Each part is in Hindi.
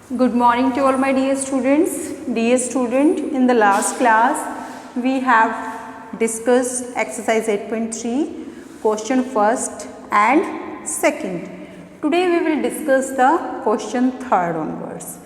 Good morning to all my dear students. Dear student, in the last class we have discussed exercise 8.3 question first and second. Today we will discuss the question third onwards.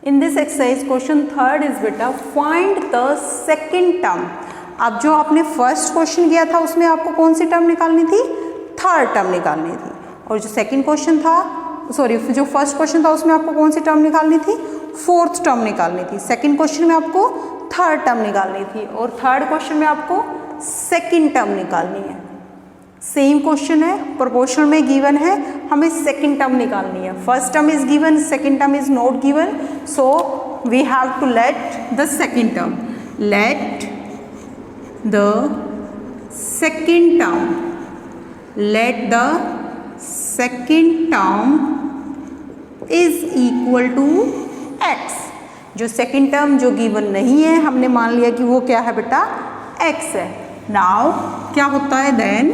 In this exercise question third is beta find the second term. अब जो आपने फर्स्ट क्वेश्चन किया था उसमें आपको कौन सी टर्म निकालनी थी? थर्ड टर्म निकालनी थी. और जो सेकंड क्वेश्चन था जो फर्स्ट क्वेश्चन था उसमें आपको कौन सी टर्म निकालनी थी? फोर्थ टर्म निकालनी थी. सेकंड क्वेश्चन में आपको थर्ड टर्म निकालनी थी और थर्ड क्वेश्चन में आपको सेकंड टर्म निकालनी है. सेम क्वेश्चन है, प्रोपोर्शनल में गिवन है, हमें सेकंड टर्म निकालनी है. First term is given, second term is not given, so we have to let the second term. Let the second term, let the second term is equal to x. जो सेकंड टर्म जो गिवन नहीं है हमने मान लिया कि वो क्या है बेटा? x है. नाउ क्या होता है then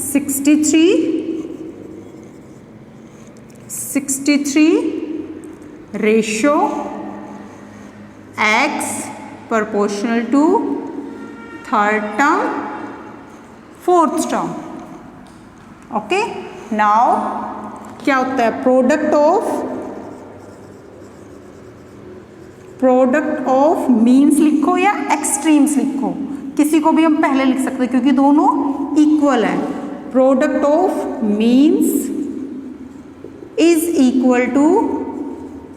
63 ratio x proportional to third term fourth term. Okay, now क्या होता है? प्रोडक्ट ऑफ मीन्स लिखो या एक्सट्रीम्स लिखो, किसी को भी हम पहले लिख सकते हैं क्योंकि दोनों इक्वल है. Product of means is equal to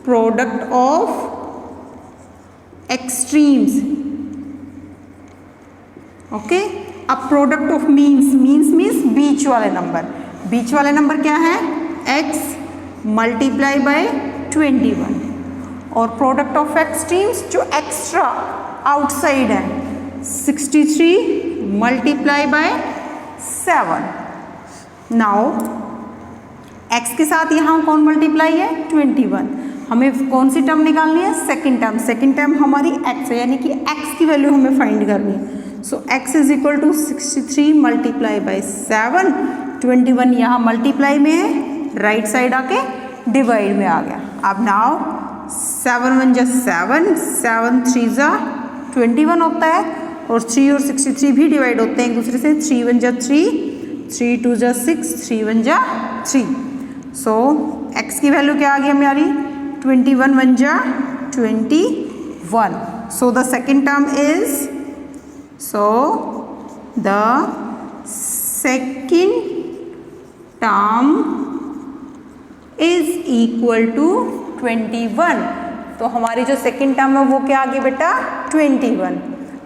product of extremes. Okay, अब प्रोडक्ट ऑफ मीन्स बीच वाले नंबर. बीच वाले नंबर क्या है? x multiply by 21. और प्रोडक्ट ऑफ एक्सट्रीम्स जो एक्स्ट्रा आउटसाइड है 63 मल्टीप्लाई बाय 7. नाउ x के साथ यहाँ कौन मल्टीप्लाई है? 21. हमें कौन सी टर्म निकालनी है? Second term. सेकेंड टर्म हमारी x है, यानी कि x की वैल्यू हमें फाइंड करनी है. So x is equal to 63 multiply by 7. 21 यहाँ मल्टीप्लाई में है, राइट साइड आके डिवाइड में आ गया. अब नाउ 7 1 जा 7, 7 3 जा 21 होता है और 3 और 63 भी डिवाइड होते हैं एक दूसरे से. 3 1 जा 3, 3 2 जा 6, 3 1 जा 3. सो x की वैल्यू क्या आ गई हमारी? 21 1 जा 21. सो the second term is So the second term is equal to 21. तो हमारी जो सेकेंड टर्म है वो क्या आ गई बेटा? 21.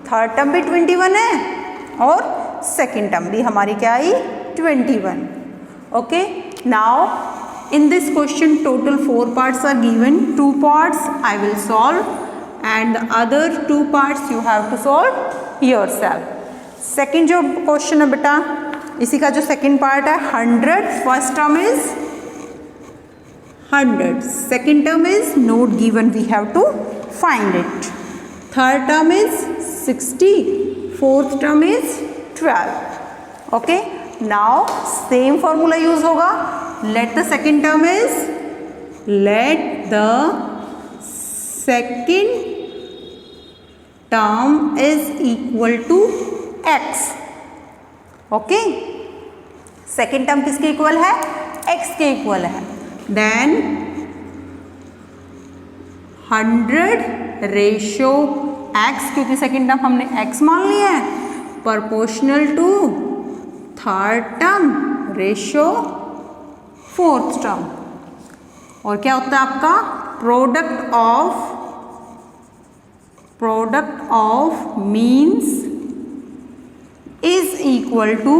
थर्ड टर्म भी 21 है और सेकेंड टर्म भी हमारी क्या आई? 21. Okay, now in this question total 4 parts are given. 2 parts I will solve and the other 2 parts you have to solve yourself. Second जो क्वेश्चन है बेटा, इसी का जो सेकेंड पार्ट है 100. First term is 100, second term is not given, we have to find it. Third term is 60, fourth term is 12. Okay, now same formula use होगा. Let the second term is, let the second term is equal to x. Okay, second term किसके इक्वल है? x के इक्वल है. देन 100 रेशो x, क्योंकि सेकेंड टर्म हमने x मान लिया है, proportional to third term ratio fourth term. और क्या होता है आपका? Product of means is equal to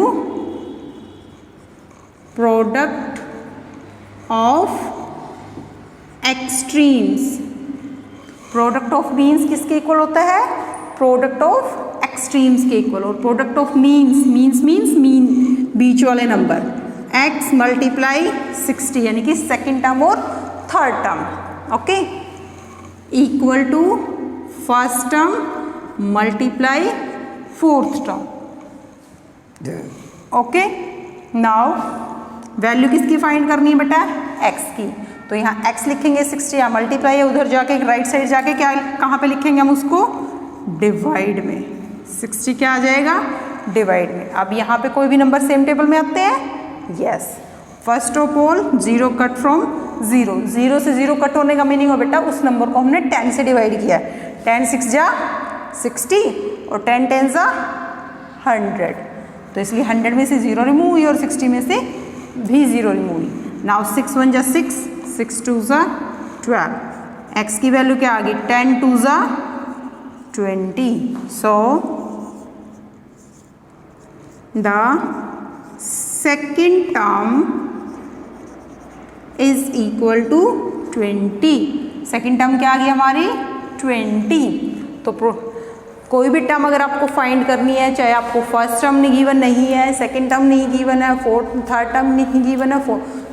product of extremes. Product of means किसके इक्वल होता है? प्रोडक्ट ऑफ एक्सट्रीम्स के इक्वल. और प्रोडक्ट ऑफ मीन्स मीन बीच वाले नंबर, x मल्टीप्लाई 60 यानी कि सेकेंड टर्म और third term. Okay, equal to first term multiply fourth term. Okay, now value किसकी फाइंड करनी है बेटा? x की. तो तो यहाँ x लिखेंगे 60, यहाँ मल्टीप्लाई है, उधर जाके राइट साइड जाके क्या कहाँ पे लिखेंगे हम उसको, डिवाइड में। 60 क्या आ जाएगा, डिवाइड में। अब यहाँ पे कोई भी नंबर सेम टेबल में आते हैं, yes. First of all 0 cut from 0, 0 से 0 कट होने का मीनिंग हो बेटा उस नंबर को हमने 10 से डिवाइड किया है। 10 6 जा 60 और 10 10 जा 100, तो इसलिए 100 में से 0 रिमूव हुई और 60 में से भी 0 रिमूव हुई। नाउ 6 1 जा 6, 6 2 जा 12, x की वैल्यू क्या आ गई, 10 2 जा 20, so the second term is equal to 20। Second term क्या आ गई हमारी, 20। तो कोई भी टर्म अगर आपको फाइंड करनी है, चाहे आपको फर्स्ट टर्म नहीं गिवन नहीं है, सेकेंड टर्म नहीं गिवन है, थर्ड टर्म नहीं गिवन है,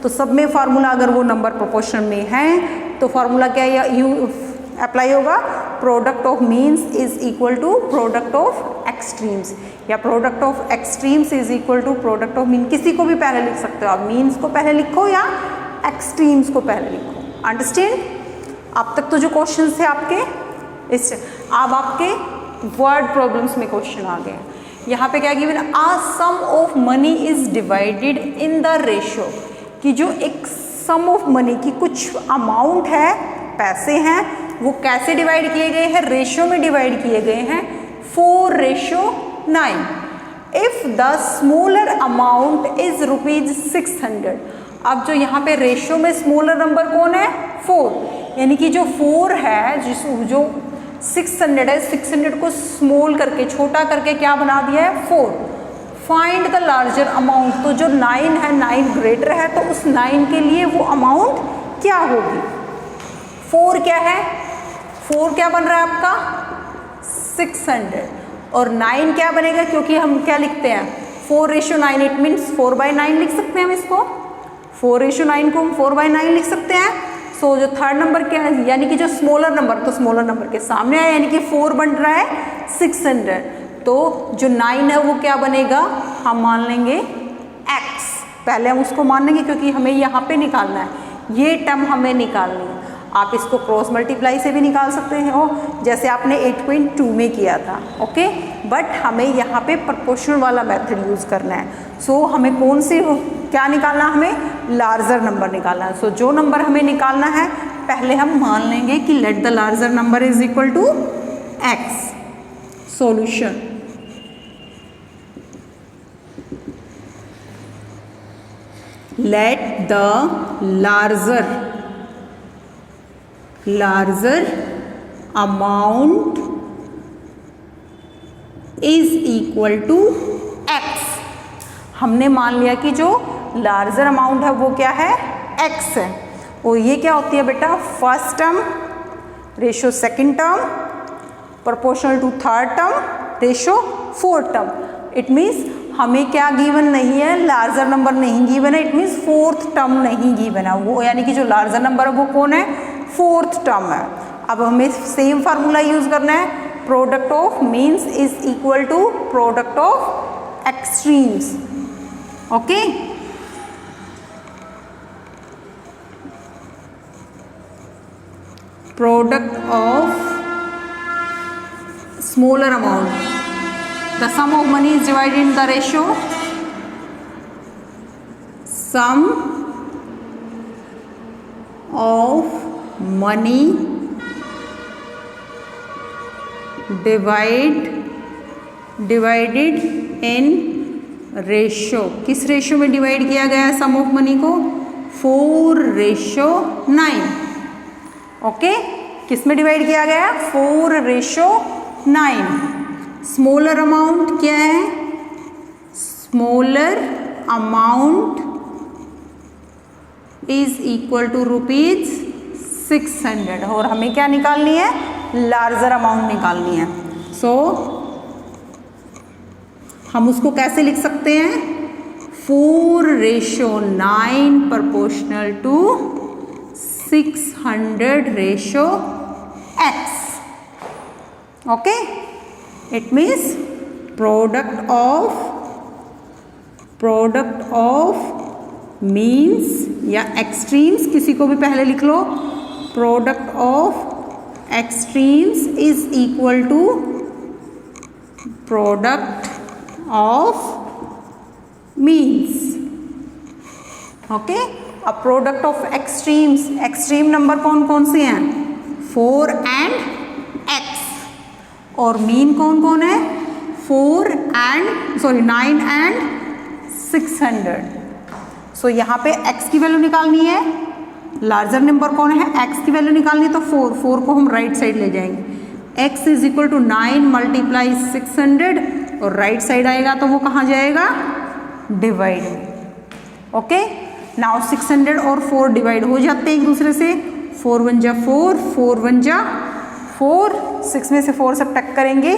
तो सब में फार्मूला अगर वो नंबर प्रोपोर्शन में है तो फार्मूला क्या अप्लाई होगा, product of means is equal to product of extremes, या product of extremes is equal to product of mean. किसी को भी पहले लिख सकते हो आप, मीन्स को पहले लिखो या एक्सट्रीम्स को पहले लिखो। अंडरस्टैंड? अब तक तो जो क्वेश्चन थे आपके इस, अब आपके वर्ड प्रॉब्लम्स में क्वेश्चन आ गए। यहाँ पे क्या given, a sum of money is divided in the ratio, कि जो एक सम ऑफ मनी की कुछ अमाउंट है, पैसे हैं, वो कैसे डिवाइड किए गए हैं, रेशियो में डिवाइड किए गए हैं 4:9। If the smaller amount is ₹600। अब जो यहाँ पे रेशियो में स्मॉलर नंबर कौन है, 4, यानी कि जो 4 है, जो 600 है, 600 को स्मॉल करके, छोटा करके क्या बना दिया है, 4। फाइंड द लार्जर अमाउंट, तो जो 9 है, 9 ग्रेटर है, तो उस 9 के लिए वो अमाउंट क्या होगी। 4 क्या है, 4 क्या बन रहा है आपका 600, और 9 क्या बनेगा, क्योंकि हम क्या लिखते हैं 4:9, इट मीन्स 4/9 लिख सकते हैं हम इसको, 4:9 को हम 4/9 लिख सकते हैं। सो जो थर्ड नंबर क्या है, यानी कि जो स्मॉलर नंबर, तो स्मॉलर नंबर के सामने आया, यानी कि 4 बन रहा है 600, तो जो 9 है वो क्या बनेगा, हम मान लेंगे x, पहले हम उसको मान लेंगे क्योंकि हमें यहाँ पे निकालना है, ये टर्म हमें निकालनी है। आप इसको क्रॉस मल्टीप्लाई से भी निकाल सकते हो, जैसे आपने 8.2 में किया था, ओके, बट हमें यहाँ पे प्रोपोर्शनल वाला मेथड यूज़ करना है। सो हमें कौन सी क्या निकालना, हमें लार्जर नंबर निकालना है। सो जो नंबर हमें निकालना है, पहले हम मान लेंगे कि let the larger number is equal to x। Solution, let the larger amount is equal to x। हमने मान लिया कि जो लार्जर अमाउंट है वो क्या है, x है, और ये क्या होती है बेटा, first term ratio second term proportional to third term ratio fourth term. It means हमें क्या गिवन नहीं है, लार्जर नंबर नहीं गिवन है, इट मीन्स फोर्थ टर्म नहीं गिवन है वो, यानी कि जो लार्जर नंबर है वो कौन है, फोर्थ टर्म है। अब हमें सेम फार्मूला यूज करना है, product of means is equal to product of extremes, okay. Product of smaller amount, the sum of money is divided in the ratio sum of money divided in ratio, किस रेशियो में डिवाइड किया गया है सम ऑफ मनी को, 4:9, ओके। किस में डिवाइड किया गया है, 4:9। स्मॉलर अमाउंट क्या है, smaller amount is equal to ₹600, और हमें क्या निकालनी है, लार्जर अमाउंट निकालनी है। सो हम उसको कैसे लिख सकते हैं, 4:9 proportional to 600:x, okay. It means product of means या एक्सट्रीम्स, किसी को भी पहले लिख लो, product of extremes is equal to product of means. Okay, अब product of extremes, extreme number कौन कौन से हैं, 4 एंड x, और मीन कौन कौन है, 9 एंड 600। सो यहाँ पे x की वैल्यू निकालनी है, लार्जर नंबर कौन है, x की वैल्यू निकालनी है, तो 4 को हम राइट साइड ले जाएंगे। x is equal to 9 multiply 600, और राइट साइड आएगा तो वो कहाँ जाएगा, डिवाइड में। ओके, नाउ 600 और 4 डिवाइड हो जाते हैं एक दूसरे से, 4 1 जा 4, 4 1 जा 4, 6 में से 4 सब्ट्रैक्ट करेंगे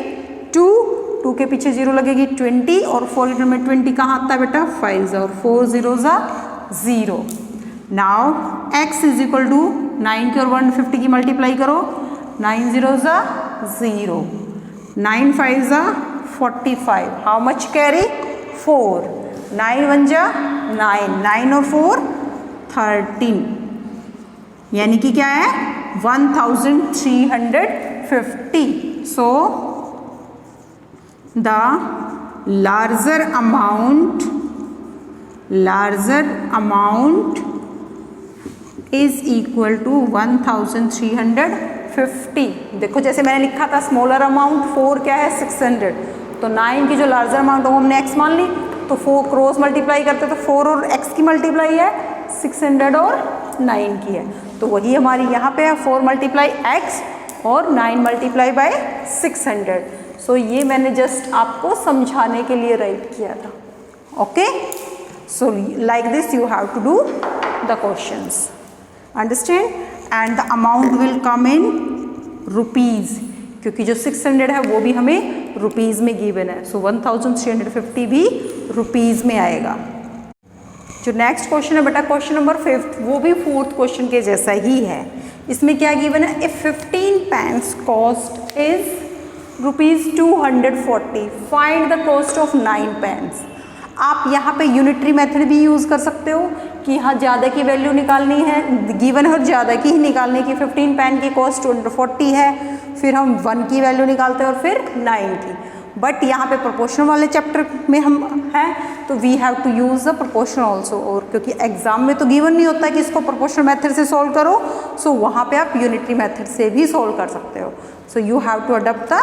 2 के पीछे 0 लगेगी 20, और 4 में 20 कहाँ आता है बेटा, 5 जा, और 4 0 जा 0। Now x is equal to 9 की और 150 की मल्टीप्लाई करो, 9 0 जा 0, 9 5 जा 45, हाउ मच कैरी, 4, 9 1 जा 9, 9 और 4 13, यानी कि क्या है 1350। So the larger amount is equal to 1350। देखो जैसे मैंने लिखा था स्मॉलर अमाउंट 4 क्या है 600, तो 9 की जो लार्जर अमाउंट है वो हमने x मान ली, तो 4 क्रॉस मल्टीप्लाई करते तो 4 और x की मल्टीप्लाई है 600 और 9 की है, तो वही हमारी यहाँ पे है 4 मल्टीप्लाई x और 9 मल्टीप्लाई बाय 600। सो ये मैंने जस्ट आपको समझाने के लिए राइट किया था। Okay, so like this you have to do the questions, understand, and the amount will come in rupees, क्योंकि जो 600 है वो भी हमें रुपीज़ में गिवन है, सो 1350 भी रुपीज़ में आएगा। जो नेक्स्ट क्वेश्चन है बेटा क्वेश्चन नंबर 5, वो भी 4th क्वेश्चन के जैसा ही है। इसमें क्या गिवन है, if 15 pence cost is ₹240, find the cost of 9 pence. आप यहाँ पे यूनिटरी मेथड भी यूज़ कर सकते हो कि हाँ ज़्यादा की वैल्यू निकालनी है, गिवन है और ज़्यादा की ही निकालनी की, 15 पेन की कॉस्ट 240 है, फिर हम 1 की वैल्यू निकालते हैं और फिर 9 की। बट यहाँ पे प्रोपोर्शन वाले चैप्टर में हम हैं तो we have to use the proportion also, और क्योंकि एग्जाम में तो गिवन नहीं होता कि इसको प्रोपोर्शनल मेथड से सॉल्व करो, सो वहाँ पे आप यूनिटरी मेथड से भी सॉल्व कर सकते हो। So you have to adopt the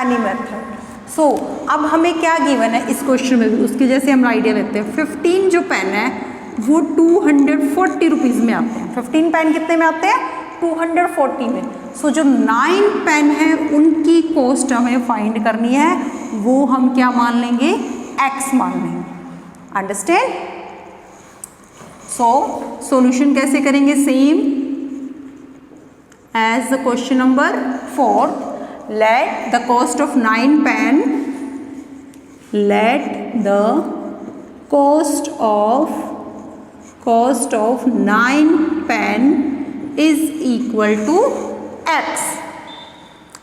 any method. So अब हमें क्या गिवन है इस क्वेश्चन में भी, उसके जैसे हम आइडिया लेते हैं। 15 जो पेन है वो 240 रुपीज़ में आते हैं, 15 पेन कितने में आते हैं 240 में। सो जो 9 पेन है उनकी कॉस्ट हमें फाइंड करनी है, वो हम क्या मान लेंगे, x मान लेंगे, अंडरस्टैंड। सो सॉल्यूशन कैसे करेंगे, same as the question number 4, let the cost of 9 pen, let the cost of 9 pen is equal to x।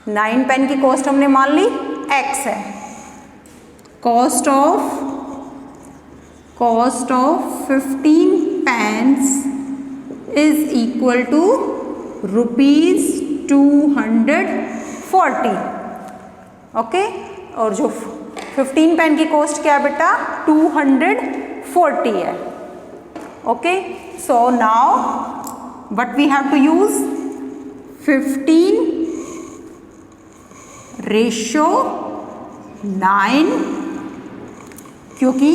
9 pen की कॉस्ट हमने मान ली x है, cost of 15 pence is equal to ₹240। Okay, और जो 15 पेन की कॉस्ट क्या है बेटा 240 है। Okay, so now what we have to use, 15:9, क्योंकि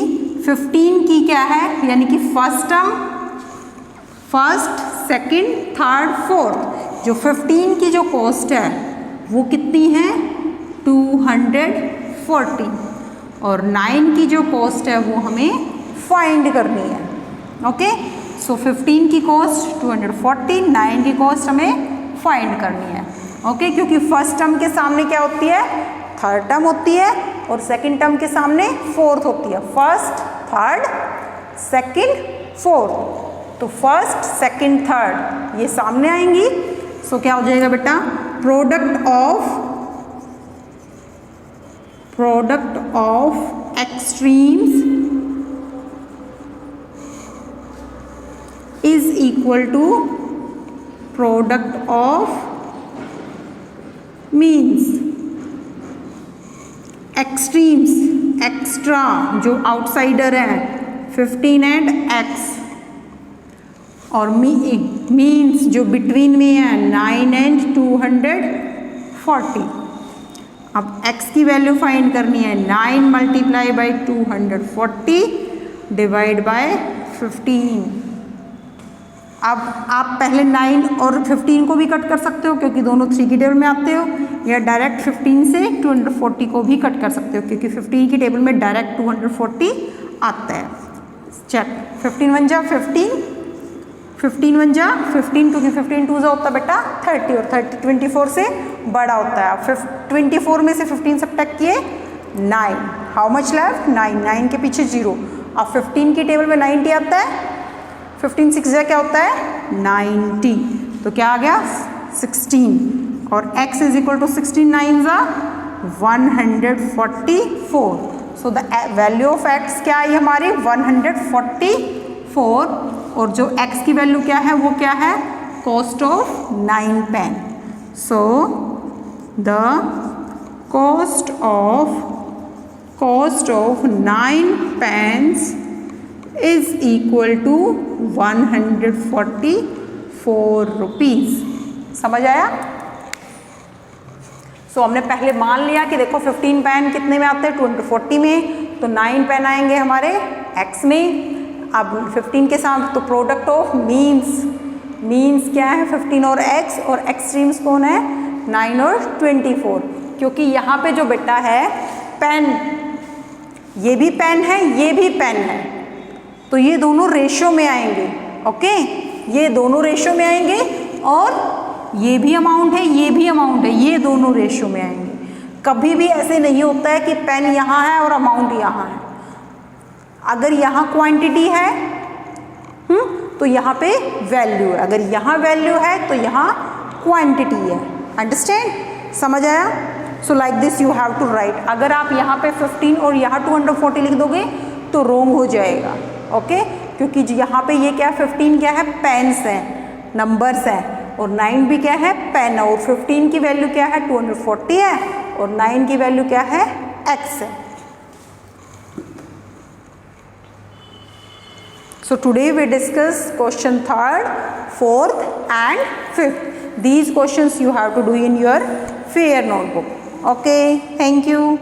15 की क्या है, यानी कि first term, first second third fourth, जो 15 की जो कॉस्ट है वो कितनी है 240, और 9 की जो कॉस्ट है वो हमें फाइंड करनी है। ओके, सो 15 की कॉस्ट 240, 9 की कॉस्ट हमें फाइंड करनी है। ओके, क्योंकि फर्स्ट टर्म के सामने क्या होती है, थर्ड टर्म होती है, और सेकंड टर्म के सामने फोर्थ होती है, फर्स्ट थर्ड सेकंड फोर्थ, तो फर्स्ट सेकंड थर्ड ये सामने आएंगी। सो क्या हो जाएगा बेटा, product of extremes equal to product of means extremes, extra जो आउटसाइडर है 15 एंड x, और मीन्स जो बिटवीन में है 9 एंड 240। अब x की वैल्यू फाइंड करनी है, 9 मल्टीप्लाई बाई 240 डिवाइड बाय 15। अब आप पहले 9 और 15 को भी कट कर सकते हो क्योंकि दोनों 3 की टेबल में आते हो, या डायरेक्ट 15 से 240 को भी कट कर सकते हो क्योंकि 15 की टेबल में डायरेक्ट 240 आता है। चेक, 15 1 जा 15, 15 1 जा 15, क्योंकि 15 2 जा होता है बेटा 30, और 30 24 से बड़ा होता है। 24 में से 15 सब्ट्रैक्ट किए 9, हाउ मच लेफ्ट 9, 9 के पीछे 0। अब 15 की टेबल में 90 आता है, 15 6 जा क्या होता है 90, तो क्या आ गया 16, और x इज इक्वल टू 16 9 जा 144। So the value of x क्या है हमारी 144, और जो x की वैल्यू क्या है वो क्या है cost of 9 pen. So the cost of 9 pence is equal to 144 rupees. समझ आया? सो हमने पहले मान लिया कि देखो 15 पेन कितने में आते हैं 240 में, तो 9 पेन आएंगे हमारे x में। अब 15 के साथ तो प्रोडक्ट ऑफ मीन्स क्या है 15 और x, और एक्सट्रीम्स कौन है 9 और 24, क्योंकि यहाँ पे जो बेटा है पेन, ये भी पेन है ये भी पेन है, तो ये दोनों रेशो में आएंगे। ओके, ये दोनों रेशो में आएंगे, और ये भी अमाउंट है ये भी अमाउंट है, ये दोनों रेशो में आएंगे। कभी भी ऐसे नहीं होता है कि पेन यहाँ है और अमाउंट यहाँ है। अगर यहाँ क्वांटिटी है तो यहाँ पे वैल्यू है, अगर यहाँ वैल्यू है तो यहाँ क्वांटिटी है। अंडरस्टैंड? समझ आया? So like this you have to write. अगर आप यहाँ पे 15 और यहाँ 240 लिख दोगे तो रॉन्ग हो जाएगा। ओके, क्योंकि यहाँ पे ये क्या है 15 क्या है पेन्स हैं, नंबर्स हैं, और 9 भी क्या है पेन है, और 15 की वैल्यू क्या है 240 है, और 9 की वैल्यू क्या है x है। So today we discuss question 3rd, 4th and 5th. These questions you have to do in your fair notebook. Okay, thank you.